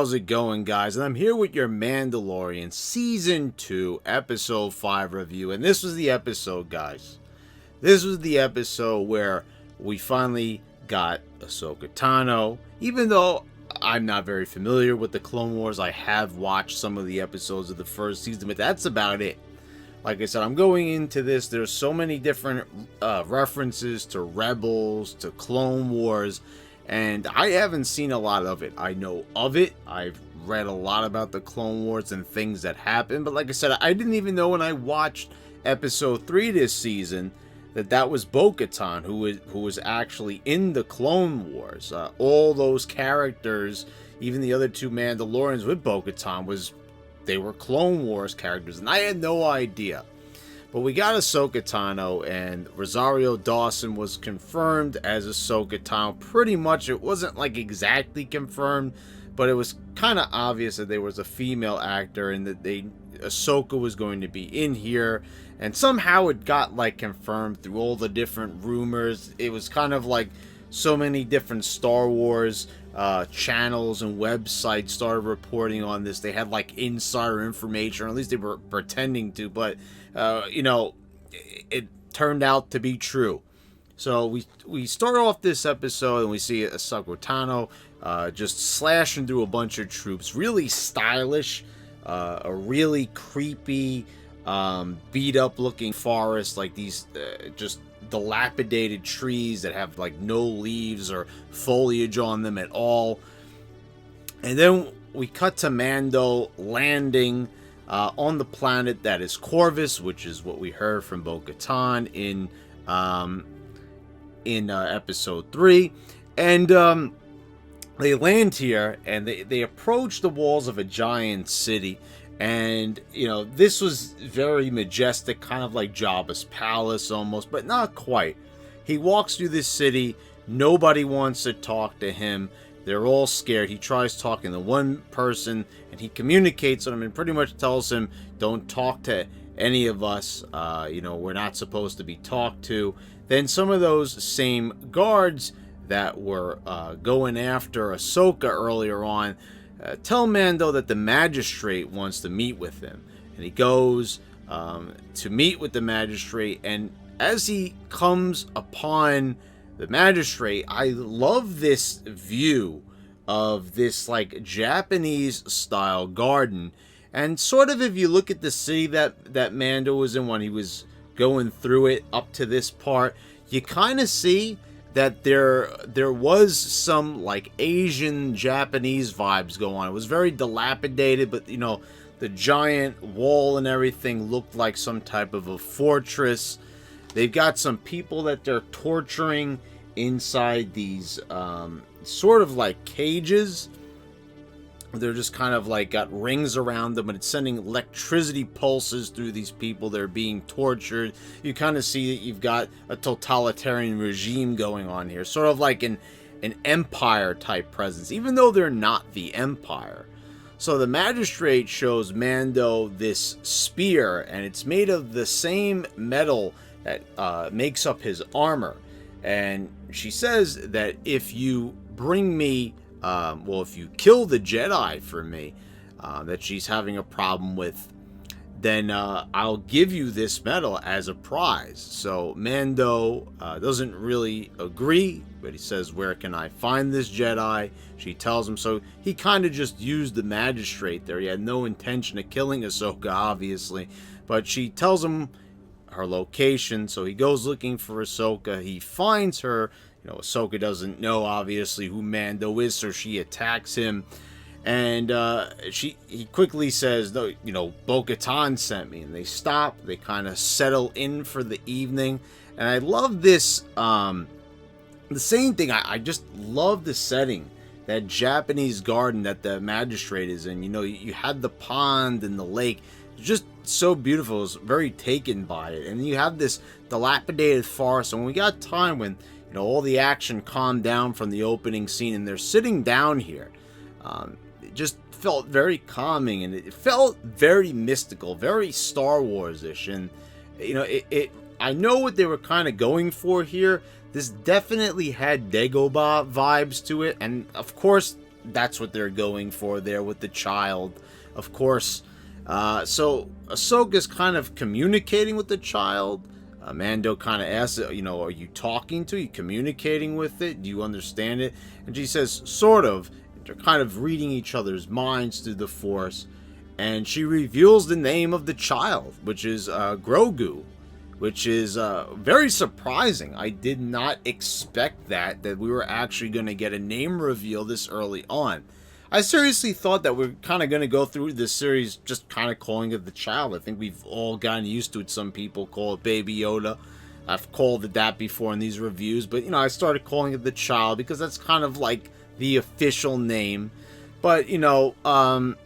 How's it going, guys? And I'm here with your Mandalorian Season 2, Episode 5 review. And this was the episode, guys. This was the episode where we finally got Ahsoka Tano. Even though I'm not very familiar with the Clone Wars, I have watched some of the episodes of the first season, but that's about it. Like I said, I'm going into this. There's so many different references to Rebels, to Clone Wars, and I haven't seen a lot of it. I know of it. I've read a lot about the Clone Wars and things that happened, but like I said, I didn't even know when I watched Episode 3 this season that was Bo-Katan who was actually in the Clone Wars. All those characters, even the other two Mandalorians with Bo-Katan, they were Clone Wars characters, and I had no idea. But we got Ahsoka Tano, and Rosario Dawson was confirmed as Ahsoka Tano. Pretty much, it wasn't like exactly confirmed, but it was kind of obvious that there was a female actor and that Ahsoka was going to be in here. And somehow it got like confirmed through all the different rumors. It was kind of like so many different Star Wars channels and websites started reporting on this. They had like insider information, or at least they were pretending to, but it turned out to be true. So we start off this episode and we see Ahsoka Tano just slashing through a bunch of troops. Really stylish, a really creepy, beat up looking forest, like these just dilapidated trees that have like no leaves or foliage on them at all. And then we cut to Mando landing on the planet that is Corvus, which is what we heard from Bo-Katan in episode 3. And they land here and they approach the walls of a giant city. And, this was very majestic, kind of like Jabba's palace almost, but not quite. He walks through this city. Nobody wants to talk to him. They're all scared. He tries talking to one person, and he communicates with him and pretty much tells him, don't talk to any of us. We're not supposed to be talked to. Then some of those same guards that were going after Ahsoka earlier on tell Mando that the magistrate wants to meet with him. And he goes to meet with the magistrate, and as he comes upon the magistrate, I love this view of this like Japanese style garden. And sort of if you look at the city that Mando was in when he was going through it up to this part, you kind of see that there was some like Asian Japanese vibes going on. It was very dilapidated, but the giant wall and everything looked like some type of a fortress. They've got some people that they're torturing inside these sort of like cages. They're just kind of like got rings around them, and it's sending electricity pulses through these people that are being tortured. You kind of see that you've got a totalitarian regime going on here, sort of like an empire type presence, even though they're not the empire. So the magistrate shows Mando this spear, and it's made of the same metal that makes up his armor. And she says that if you bring me if you kill the Jedi for me, that she's having a problem with, then I'll give you this medal as a prize. So Mando doesn't really agree, but he says, where can I find this Jedi? She tells him, so he kind of just used the magistrate there. He had no intention of killing Ahsoka, obviously, but she tells him her location, so he goes looking for Ahsoka. He finds her. Ahsoka doesn't know, obviously, who Mando is, so she attacks him. And he quickly says, no, Bo-Katan sent me. And they stop. They kind of settle in for the evening. And I love this, the same thing. I just love the setting. That Japanese garden that the magistrate is in. You had the pond and the lake. Just so beautiful. I was very taken by it. And you have this dilapidated forest. And we got time when all the action calmed down from the opening scene, and they're sitting down here. It just felt very calming, and it felt very mystical, very Star Wars-ish. And I know what they were kind of going for here. This definitely had Dagobah vibes to it, and of course that's what they're going for there with the child, of course. So Ahsoka's kind of communicating with the child. Mando kind of asks, are you talking to? Are you communicating with it? Do you understand it? And she says, sort of. They're kind of reading each other's minds through the Force. And she reveals the name of the child, which is Grogu, which is very surprising. I did not expect that we were actually going to get a name reveal this early on. I seriously thought that we're kind of going to go through this series just kind of calling it the child. I think we've all gotten used to it. Some people call it Baby Yoda. I've called it that before in these reviews. But, I started calling it the child because that's kind of like the official name. But, John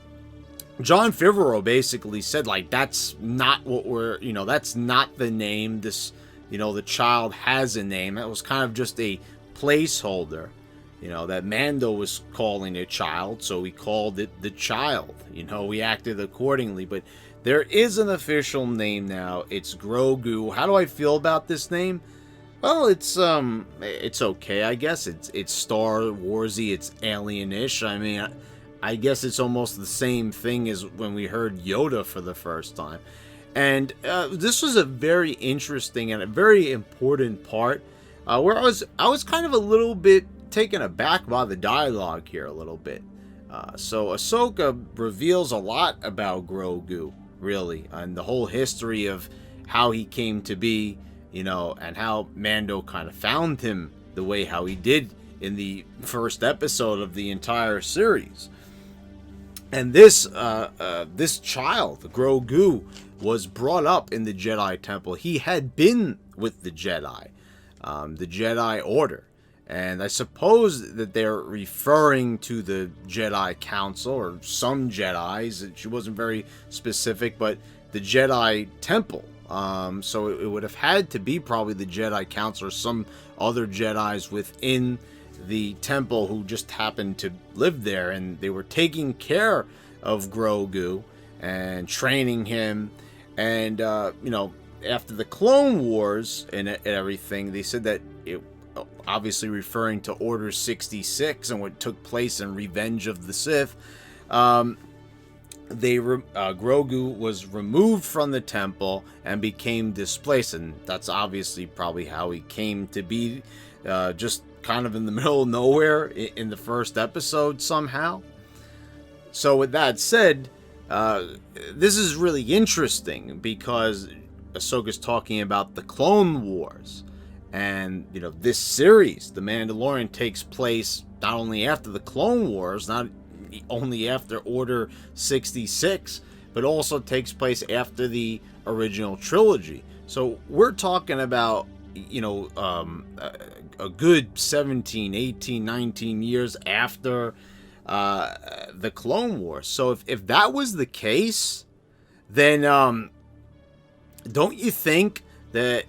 Favreau basically said, like, that's not what that's not the name. This, the child has a name. That was kind of just a placeholder. That Mando was calling a child, so we called it the child. We acted accordingly, but there is an official name now. It's Grogu. How do I feel about this name? Well, it's okay, I guess. It's Star Warsy, it's alien-ish. I mean, I guess it's almost the same thing as when we heard Yoda for the first time. And this was a very interesting and a very important part where I was kind of a little bit taken aback by the dialogue here a little bit. So Ahsoka reveals a lot about Grogu, really, and the whole history of how he came to be, and how Mando kind of found him the way how he did in the first episode of the entire series. And this child, Grogu, was brought up in the Jedi Temple. He had been with the Jedi Order. And I suppose that they're referring to the Jedi Council, or some Jedis. She wasn't very specific, but the Jedi Temple. So it would have had to be probably the Jedi Council or some other Jedis within the temple who just happened to live there. And they were taking care of Grogu and training him. And, after the Clone Wars and everything, they said that it, obviously referring to Order 66 and what took place in Revenge of the Sith, Grogu was removed from the temple and became displaced, and that's obviously probably how he came to be, just kind of in the middle of nowhere in the first episode somehow. So with that said, this is really interesting because Ahsoka's talking about the Clone Wars. And, this series, The Mandalorian, takes place not only after the Clone Wars, not only after Order 66, but also takes place after the original trilogy. So we're talking about, a good 17, 18, 19 years after the Clone Wars. So if that was the case, then don't you think that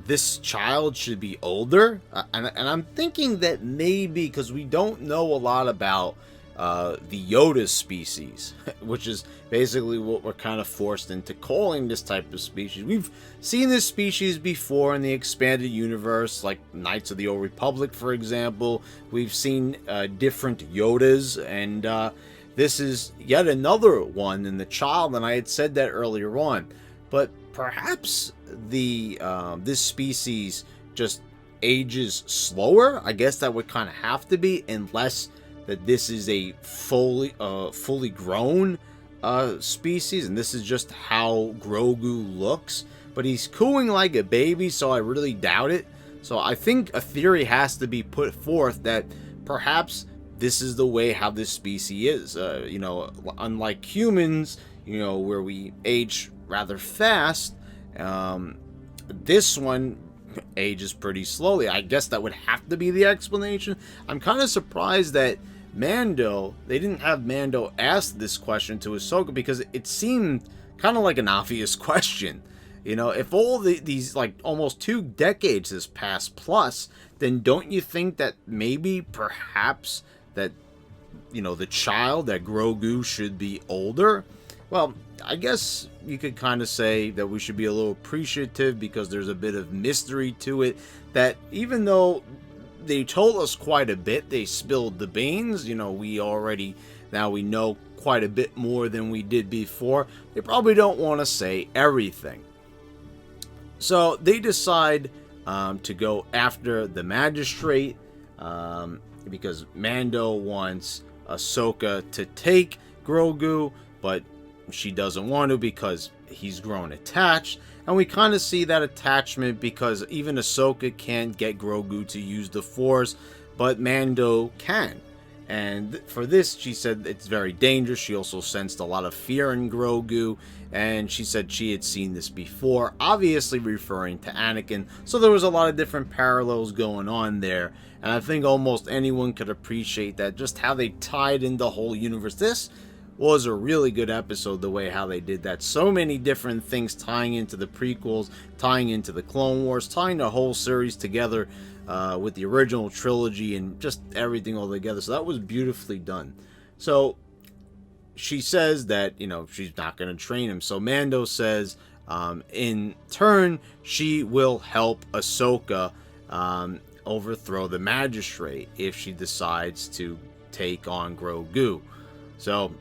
this child should be older? And I'm thinking that maybe because we don't know a lot about the Yoda species, which is basically what we're kind of forced into calling this type of species. We've seen this species before in the expanded universe, like Knights of the Old Republic, for example. We've seen different Yodas, and this is yet another one in the child, and I had said that earlier on. But perhaps this species just ages slower. I guess that would kind of have to be, unless that this is a fully grown species, and this is just how Grogu looks. But he's cooing like a baby, so I really doubt it. So I think a theory has to be put forth that perhaps this is the way how this species is. Unlike humans, where we age rather fast, this one ages pretty slowly. I guess that would have to be the explanation. I'm kind of surprised that they didn't have Mando ask this question to Ahsoka, because it seemed kind of like an obvious question. If all these like almost 2 decades has passed plus, then don't you think that maybe perhaps that the child, that Grogu, should be older? Well, I guess you could kind of say that we should be a little appreciative, because there's a bit of mystery to it, that even though they told us quite a bit. They spilled the beans. Now we know quite a bit more than we did before. They probably don't want to say everything. So they decide to go after the magistrate because Mando wants Ahsoka to take Grogu, but she doesn't want to because he's grown attached. And we kind of see that attachment because even Ahsoka can't get Grogu to use the Force, but Mando can. And for this, she said it's very dangerous. She also sensed a lot of fear in Grogu, and she said she had seen this before, obviously referring to Anakin. So there was a lot of different parallels going on there, and I think almost anyone could appreciate that, just how they tied in the whole universe. This was a really good episode, the way how they did that. So many different things tying into the prequels, tying into the Clone Wars, tying the whole series together with the original trilogy and just everything all together. So that was beautifully done. So she says that, she's not going to train him. So Mando says, in turn, she will help Ahsoka overthrow the magistrate if she decides to take on Grogu. So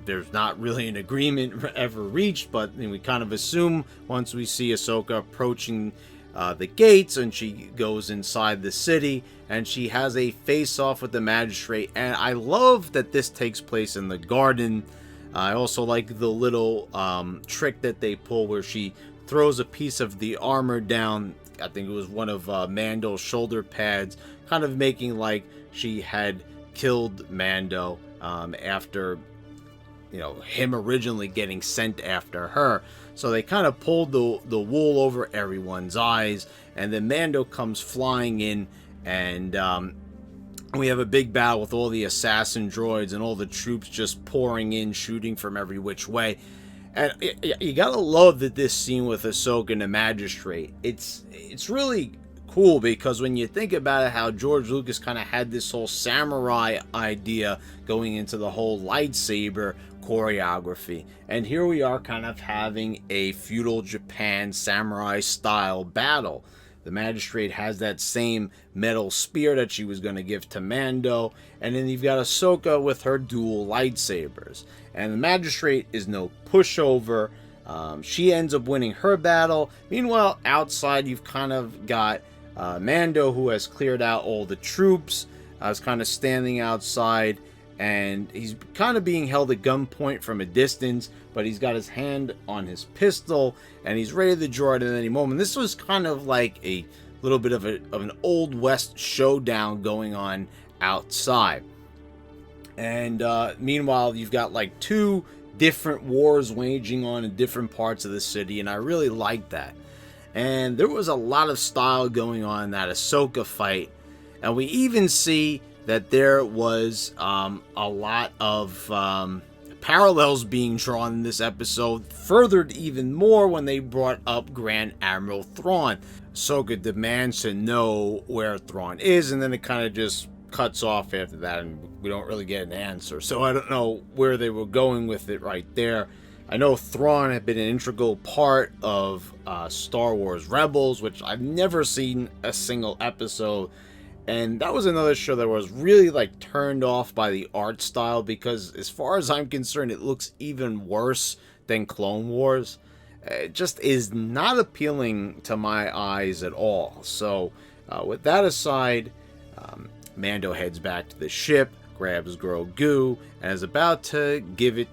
there's not really an agreement ever reached, but we kind of assume once we see Ahsoka approaching the gates and she goes inside the city and she has a face-off with the magistrate. And I love that this takes place in the garden. I also like the little trick that they pull where she throws a piece of the armor down. I think it was one of Mando's shoulder pads, kind of making like she had killed Mando after him originally getting sent after her. So they kind of pulled the wool over everyone's eyes, and then Mando comes flying in, and we have a big battle with all the assassin droids and all the troops just pouring in, shooting from every which way. And you gotta love that this scene with Ahsoka and the magistrate. It's really cool because when you think about it, how George Lucas kind of had this whole samurai idea going into the whole lightsaber choreography, and here we are kind of having a feudal Japan samurai style battle. The magistrate has that same metal spear that she was going to give to Mando, and then you've got Ahsoka with her dual lightsabers, and the magistrate is no pushover. She ends up winning her battle. Meanwhile, outside you've kind of got Mando, who has cleared out all the troops, is kind of standing outside, and he's kind of being held at gunpoint from a distance, but he's got his hand on his pistol, and he's ready to draw it at any moment. This was kind of like a little bit of an Old West showdown going on outside. And meanwhile, you've got like two different wars waging on in different parts of the city, and I really like that. And there was a lot of style going on in that Ahsoka fight, and we even see that there was a lot of parallels being drawn in this episode, furthered even more when they brought up Grand Admiral Thrawn. Ahsoka demands to know where Thrawn is, and then it kind of just cuts off after that, and we don't really get an answer. So I don't know where they were going with it right there. I know Thrawn had been an integral part of Star Wars Rebels, which I've never seen a single episode. And that was another show that was really like turned off by the art style, because as far as I'm concerned, it looks even worse than Clone Wars. It just is not appealing to my eyes at all. So with that aside, Mando heads back to the ship, grabs Grogu, and is about to give him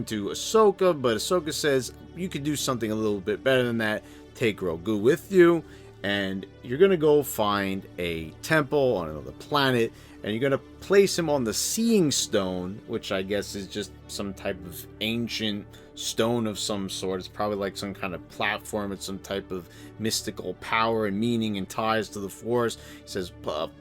to Ahsoka, but Ahsoka says, you could do something a little bit better than that. Take Grogu with you, and you're going to go find a temple on another planet, and you're going to place him on the Seeing Stone, which I guess is just some type of ancient stone of some sort. It's probably like some kind of platform with some type of mystical power and meaning and ties to the Force. He says,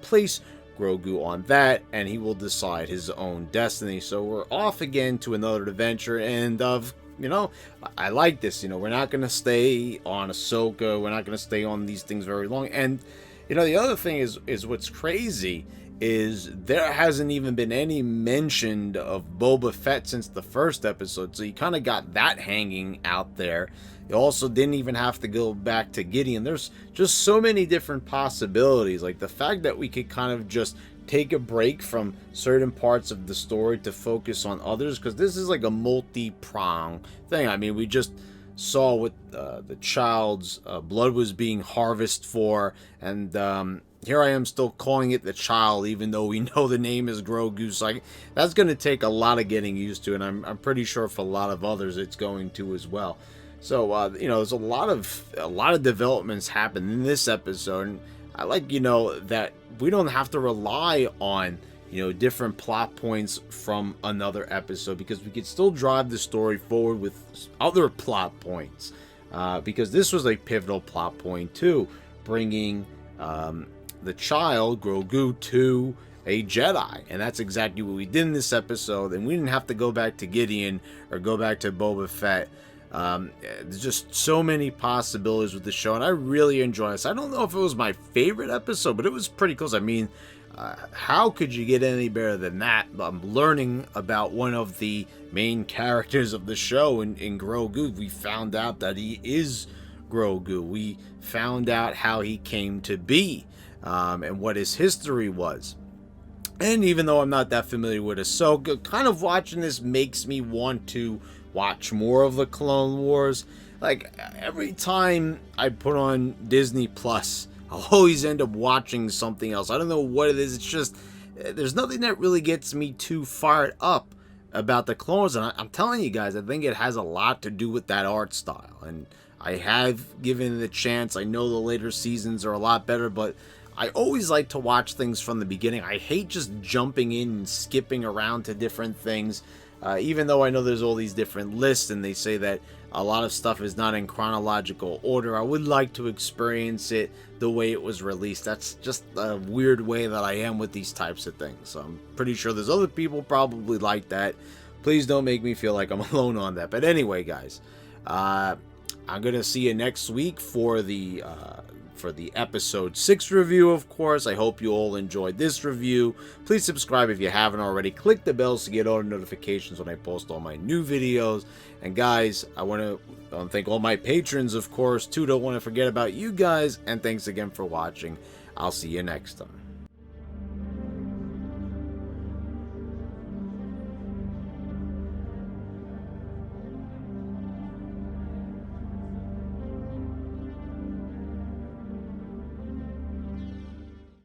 place Grogu on that, and he will decide his own destiny. So we're off again to another adventure, and I like this. We're not going to stay on Ahsoka. We're not going to stay on these things very long. And the other thing is what's crazy is there hasn't even been any mention of Boba Fett since the first episode, so you kind of got that hanging out there. You also didn't even have to go back to Gideon. There's just so many different possibilities. Like the fact that we could kind of just take a break from certain parts of the story to focus on others, because this is like a multi-prong thing. I mean, we just saw what the child's blood was being harvested for, and here I am still calling it the child, even though we know the name is Grogu. So that's going to take a lot of getting used to, and I'm pretty sure for a lot of others it's going to as well. So there's a lot of developments happen in this episode, and I like that we don't have to rely on different plot points from another episode, because we could still drive the story forward with other plot points, because this was a pivotal plot point too, bringing the child Grogu to a Jedi, and that's exactly what we did in this episode. And we didn't have to go back to Gideon or go back to Boba Fett. There's just so many possibilities with the show, and I really enjoy this. I don't know if it was my favorite episode, but it was pretty close. I mean, how could you get any better than that? I'm learning about one of the main characters of the show in Grogu. We found out that he is Grogu. We found out how he came to be, and what his history was. And even though I'm not that familiar with Ahsoka, kind of watching this makes me want to watch more of the Clone Wars. Like, every time I put on Disney Plus, I'll always end up watching something else. I don't know what it is. It's just, there's nothing that really gets me too fired up about the Clone Wars. And I'm telling you guys, I think it has a lot to do with that art style. And I have given it a chance. I know the later seasons are a lot better, but I always like to watch things from the beginning. I hate just jumping in and skipping around to different things. Even though I know there's all these different lists and they say that a lot of stuff is not in chronological order, I would like to experience it the way it was released. That's just a weird way that I am with these types of things. So I'm pretty sure there's other people probably like that. Please don't make me feel like I'm alone on that. But anyway, guys, I'm going to see you next week for the episode 6 review, of course. I hope you all enjoyed this review. Please subscribe if you haven't already. Click the bells to get all the notifications when I post all my new videos. And guys, I want to thank all my patrons, of course, too. Don't want to forget about you guys. And thanks again for watching. I'll see you next time.